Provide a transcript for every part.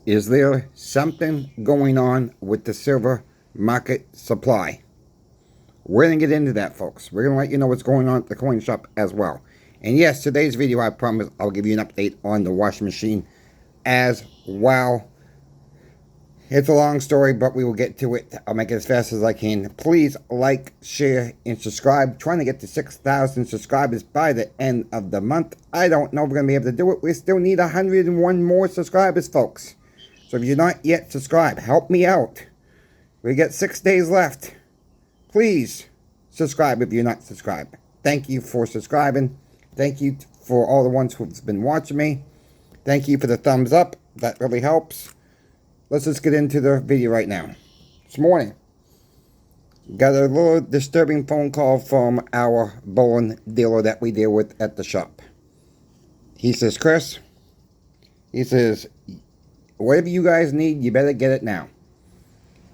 Is there something going on with the silver market supply? We're going to get into that, folks. We're going to let you know what's going on at the coin shop as well. And yes, today's video, I promise I'll give you an update on the washing machine as well. It's a long story, but we will get to it. I'll make it as fast as I can. Please like, share, and subscribe. Trying to get to 6,000 subscribers by the end of the month. I don't know if we're going to be able to do it. We still need 101 more subscribers, folks. So if you're not yet subscribed, help me out. We got 6 days left. Please subscribe if you're not subscribed. Thank you for subscribing. Thank you for all the ones who've been watching me. Thank you for the thumbs up. That really helps. Let's just get into the video right now. This morning, got a little disturbing phone call from our bullion dealer that we deal with at the shop. He says, Chris, he says, whatever you guys need, you better get it now.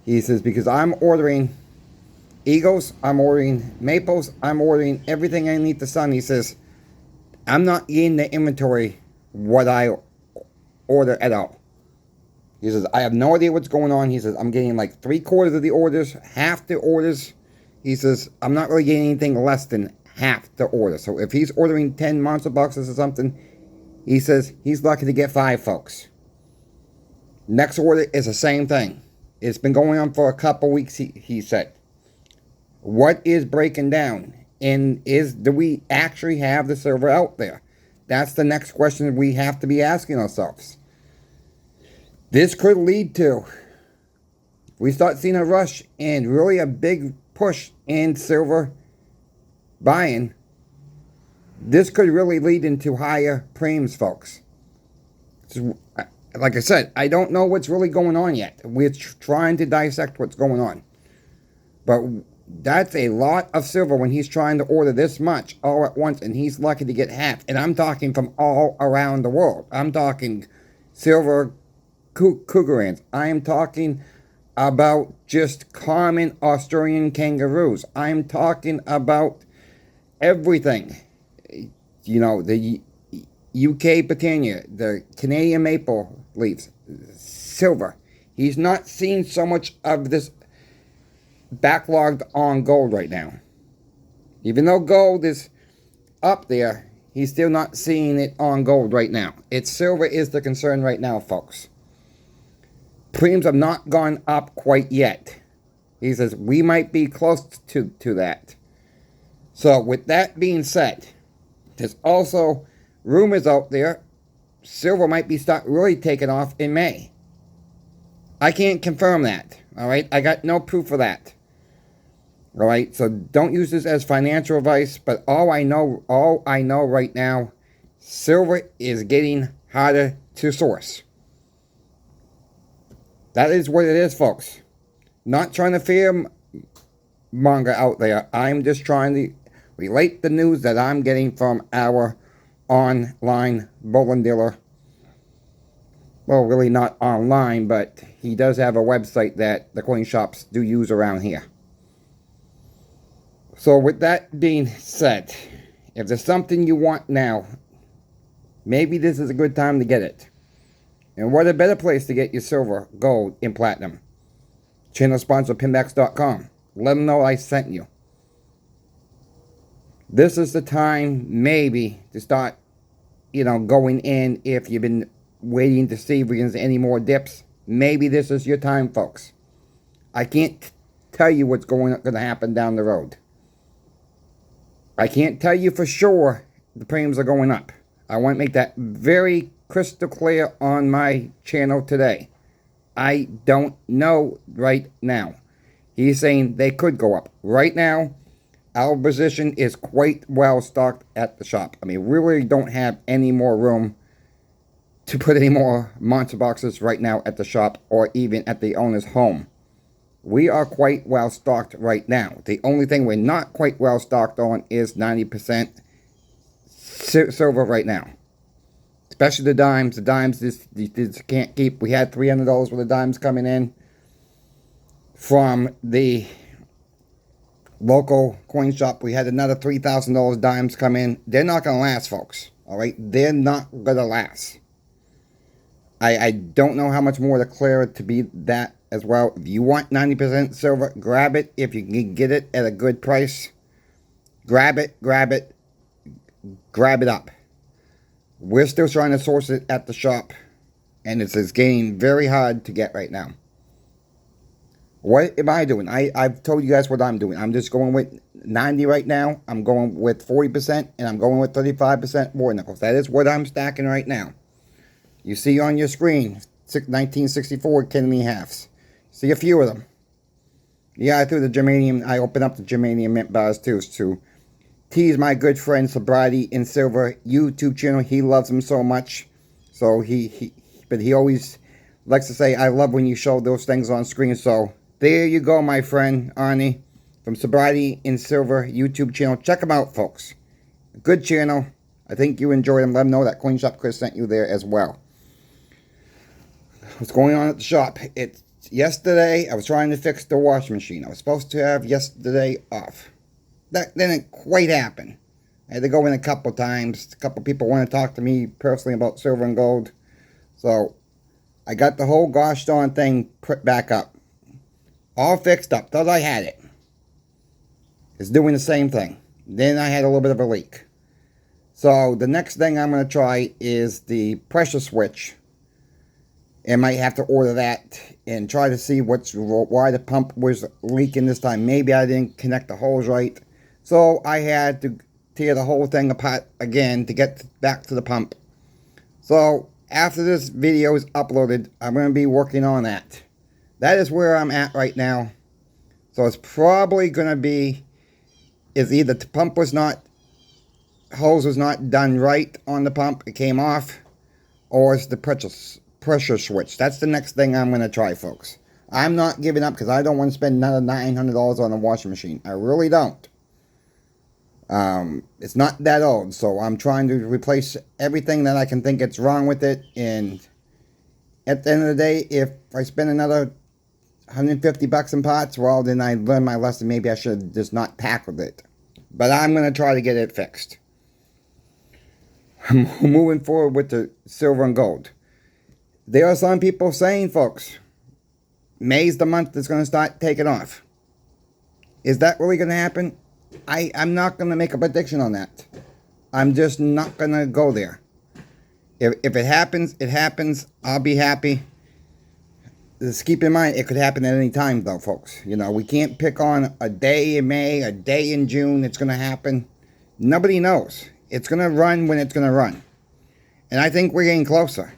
He says, because I'm ordering Eagles, I'm ordering Maples, I'm ordering everything underneath the sun. He says, I'm not getting the inventory what I order at all. He says, I have no idea what's going on. He says, I'm getting like 3/4 of the orders, half the orders. He says, I'm not really getting anything less than half the order. So if he's ordering 10 monster boxes or something, he says he's lucky to get 5, folks. Next order is the same thing. It's been going on for a couple weeks, he said. What is breaking down? And do we actually have the silver out there? That's the next question we have to be asking ourselves. This could lead to, we start seeing a rush and really a big push in silver buying. This could really lead into higher premiums, folks. So, like I said, I don't know what's really going on yet. We're trying to dissect what's going on. But that's a lot of silver when he's trying to order this much all at once, and he's lucky to get half. And I'm talking from all around the world. I'm talking silver Cougarans. I am talking about just common Australian kangaroos. I'm talking about everything. You know, the UK Britannia, the Canadian maple leaves, silver. He's not seeing so much of this backlogged on gold right now. Even though gold is up there, he's still not seeing it on gold right now. It's silver is the concern right now, folks. Premiums have not gone up quite yet. He says we might be close to that. So with that being said, there's also rumors out there silver might be really taking off in May. I can't confirm that. All right, I got no proof of that. All right, so don't use this as financial advice. But all I know right now, silver is getting harder to source. That is what it is, folks. Not trying to fear monger out there. I'm just trying to relate the news that I'm getting from our online bullion dealer. Well, really not online, but he does have a website that the coin shops do use around here. So with that being said, if there's something you want now, maybe this is a good time to get it. And what a better place to get your silver, gold, and platinum. Channel sponsor Pinbacks.com. Let them know I sent you. This is the time maybe to start, going in if you've been waiting to see if we can any more dips. Maybe this is your time, folks. I can't tell you what's going to happen down the road. I can't tell you for sure the premiums are going up. I want to make that very crystal clear on my channel today. I don't know right now. He's saying they could go up. Right now, our position is quite well stocked at the shop. I mean, we really don't have any more room to put any more monster boxes right now at the shop or even at the owner's home. We are quite well stocked right now. The only thing we're not quite well stocked on is 90% silver right now. Especially the dimes. The dimes this can't keep. We had $300 worth of dimes coming in from the local coin shop. We had another $3,000 dimes come in. They're not going to last, folks. All right? They're not going to last. I don't know how much more to clear it to be that as well. If you want 90% silver, grab it. If you can get it at a good price, grab it, grab it, grab it up. We're still trying to source it at the shop, and it's getting very hard to get right now. What am I doing? I've told you guys what I'm doing. I'm just going with 90 right now. I'm going with 40%, and I'm going with 35% war nickels. That is what I'm stacking right now. You see on your screen, 1964 Kennedy halves. See a few of them. Yeah, I threw the germanium. I opened up the germanium mint bars too to tease my good friend Sobriety in Silver YouTube channel. He loves them so much. So but he always likes to say, I love when you show those things on screen. So there you go, my friend Arnie from Sobriety in Silver YouTube channel. Check them out, folks. Good channel. I think you enjoyed them. Let them know that Coin Shop Chris sent you there as well. What's going on at the shop? It's yesterday. I was trying to fix the washing machine. I was supposed to have yesterday off. That didn't quite happen. I had to go in a couple times. A couple people want to talk to me personally about silver and gold. So I got the whole gosh darn thing put back up. All fixed up. Thought I had it. It's doing the same thing. Then I had a little bit of a leak. So the next thing I'm going to try is the pressure switch. And might have to order that and try to see why the pump was leaking this time. Maybe I didn't connect the hose right. So I had to tear the whole thing apart again to get back to the pump. So after this video is uploaded, I'm going to be working on that. That is where I'm at right now. So it's probably going to be, is either the pump was not, hose was not done right on the pump, it came off, or it's the pressure switch. That's the next thing I'm going to try, folks. I'm not giving up because I don't want to spend another $900 on a washing machine. I really don't. It's not that old, so I'm trying to replace everything that I can think it's wrong with it. And at the end of the day, if I spend another $150 in parts, well, then I learned my lesson. Maybe I should just not tackle it. But I'm going to try to get it fixed. I'm moving forward with the silver and gold. There are some people saying, folks, May's the month that's going to start taking off. Is that really going to happen? I'm not going to make a prediction on that. I'm just not going to go there. If it happens, it happens. I'll be happy. Just keep in mind, it could happen at any time, though, folks. You know, we can't pick on a day in May, a day in June. It's going to happen. Nobody knows. It's going to run when it's going to run. And I think we're getting closer.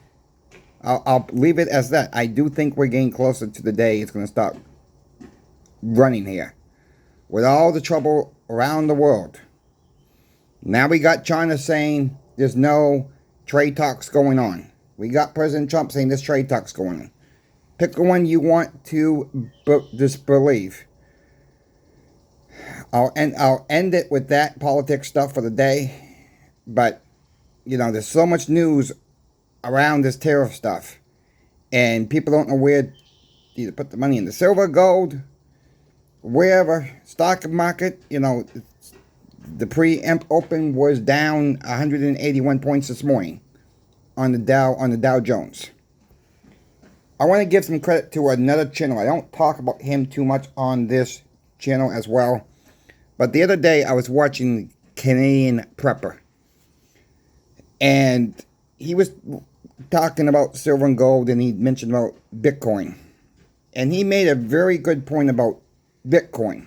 I'll leave it as that. I do think we're getting closer to the day it's going to start running here. With all the trouble around the world. Now we got China saying there's no trade talks going on. We got President Trump saying there's trade talks going on. Pick the one you want to disbelieve. I'll end it with that politics stuff for the day. But, you know, there's so much news around this tariff stuff. And people don't know where to either put the money in the silver, gold, wherever. Stock market, you know, the pre-emp open was down 181 points this morning on the Dow Jones. I want to give some credit to another channel. I don't talk about him too much on this channel as well. But the other day I was watching Canadian Prepper. And he was talking about silver and gold, and he mentioned about Bitcoin. And he made a very good point about Bitcoin.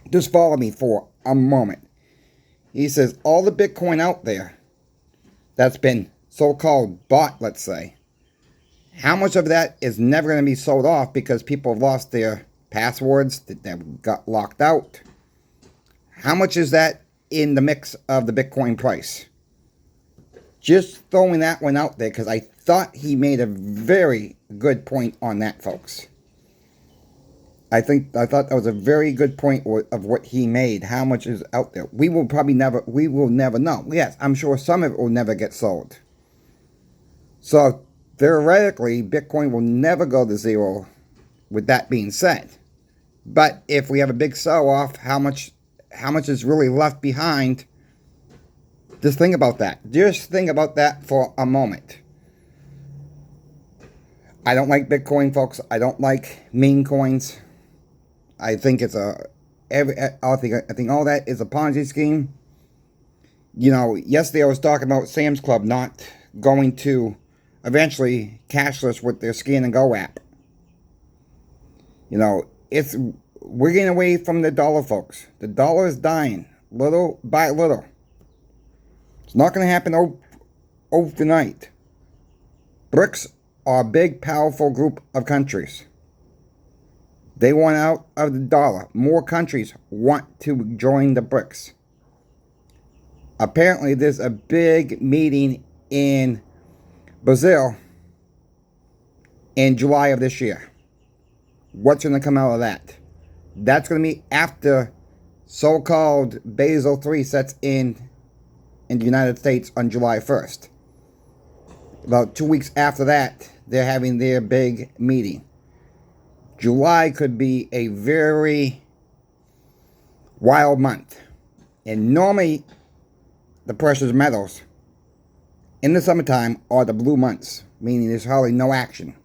Just follow me for a moment. He says all the Bitcoin out there that's been so-called bought, let's say, how much of that is never going to be sold off because people have lost their passwords, that got locked out? How much is that in the mix of the Bitcoin price? Just throwing that one out there because I thought he made a very good point on that, folks. I thought that was a very good point of what he made. How much is out there? We will never know. Yes, I'm sure some of it will never get sold. So theoretically, Bitcoin will never go to zero. With that being said, but if we have a big sell-off, how much is really left behind? Just think about that. Just think about that for a moment. I don't like Bitcoin, folks. I don't like meme coins. I think it's I think all that is a Ponzi scheme. You know, yesterday I was talking about Sam's Club not going to eventually cashless with their Scan and Go app. You know, we're getting away from the dollar, folks. The dollar is dying little by little. It's not going to happen overnight. BRICS are a big, powerful group of countries. They want out of the dollar. More countries want to join the BRICS. Apparently, there's a big meeting in Brazil in July of this year. What's going to come out of that? That's going to be after so-called Basel III sets in the United States on July 1st. About 2 weeks after that, they're having their big meeting. July could be a very wild month. And normally, the precious metals in the summertime are the blue months, meaning there's hardly no action.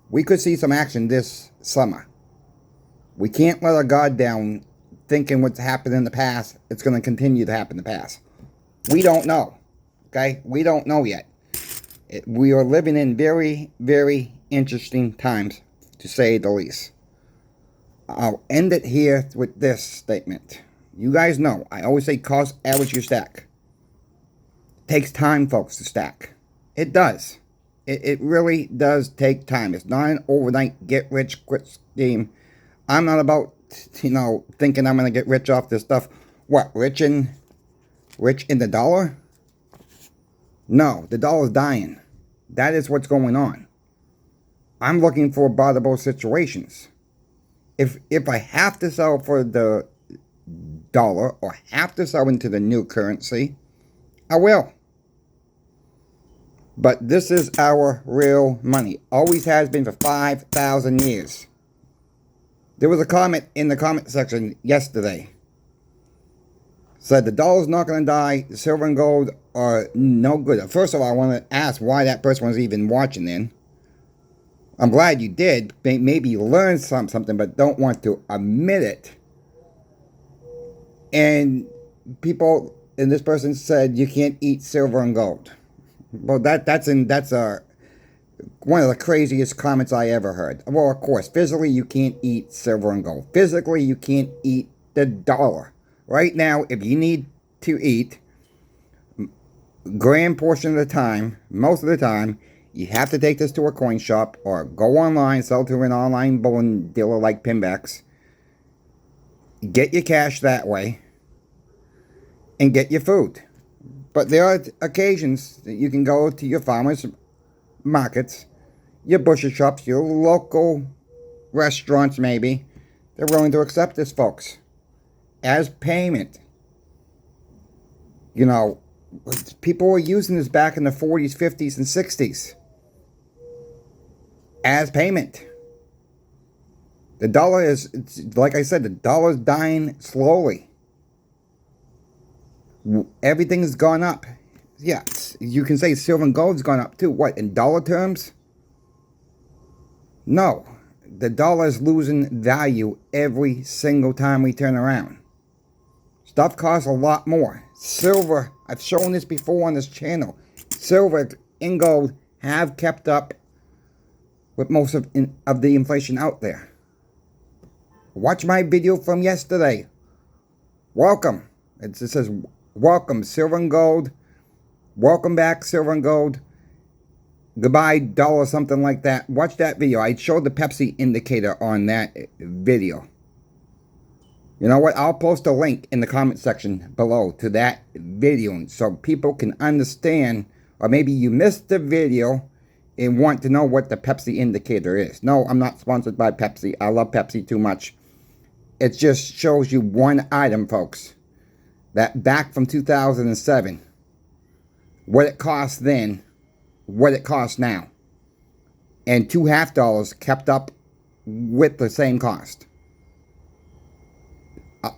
We could see some action this summer. We can't let our guard down thinking what's happened in the past, it's going to continue to happen in the past. We don't know. Okay? We don't know yet. We are living in very, very interesting times, to say the least. I'll end it here with this statement. You guys know, I always say cost average your stack. It takes time, folks, to stack. It does. It really does take time. It's not an overnight get-rich-quick scheme. I'm not about, thinking I'm going to get rich off this stuff. What, rich in the dollar? No, the dollar's dying. That is what's going on. I'm looking for barterable situations. If I have to sell for the dollar or have to sell into the new currency, I will. But this is our real money. Always has been for 5,000 years. There was a comment in the comment section yesterday. Said the dollar's not going to die. The silver and gold are no good. First of all, I want to ask why that person was even watching then. I'm glad you did. Maybe you learned something, but don't want to admit it. And this person said you can't eat silver and gold. Well, that's one of the craziest comments I ever heard. Well, of course, physically you can't eat silver and gold. Physically you can't eat the dollar. Right now, if you need to eat, grand portion of the time, most of the time, you have to take this to a coin shop or go online, sell to an online bullion dealer like Pinbacks. Get your cash that way and get your food. But there are occasions that you can go to your farmers markets, your butcher shops, your local restaurants maybe. They're willing to accept this, folks, as payment. People were using this back in the 40s, 50s, and 60s as payment. The dollar is, like I said, the dollar's dying slowly. Everything's gone up. Yes, you can say silver and gold's gone up too. What, in dollar terms? No. The dollar is losing value every single time we turn around. Stuff costs a lot more. Silver, I've shown this before on this channel. Silver and gold have kept up with most of the inflation out there. Watch my video from yesterday. Welcome. It says, welcome, silver and gold. Welcome back, silver and gold. Goodbye, dollar, something like that. Watch that video. I showed the Pepsi indicator on that video. You know what? I'll post a link in the comment section below to that video so people can understand, or maybe you missed the video and want to know what the Pepsi indicator is. No, I'm not sponsored by Pepsi. I love Pepsi too much. It just shows you one item, folks. That back from 2007. What it cost then, what it costs now. And $2.50 kept up with the same cost.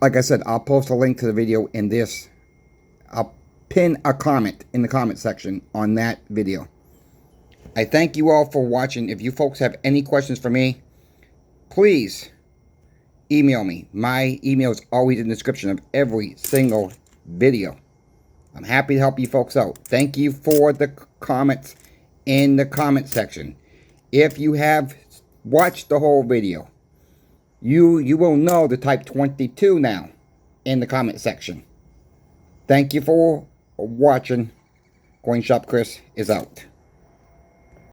Like I said, I'll post a link to the video in this. I'll pin a comment in the comment section on that video. I thank you all for watching. If you folks have any questions for me, please email me. My email is always in the description of every single video. I'm happy to help you folks out. Thank you for the comments in the comment section. If you have watched the whole video, you will know to type 22 now in the comment section. Thank you for watching. Coin Shop Chris is out.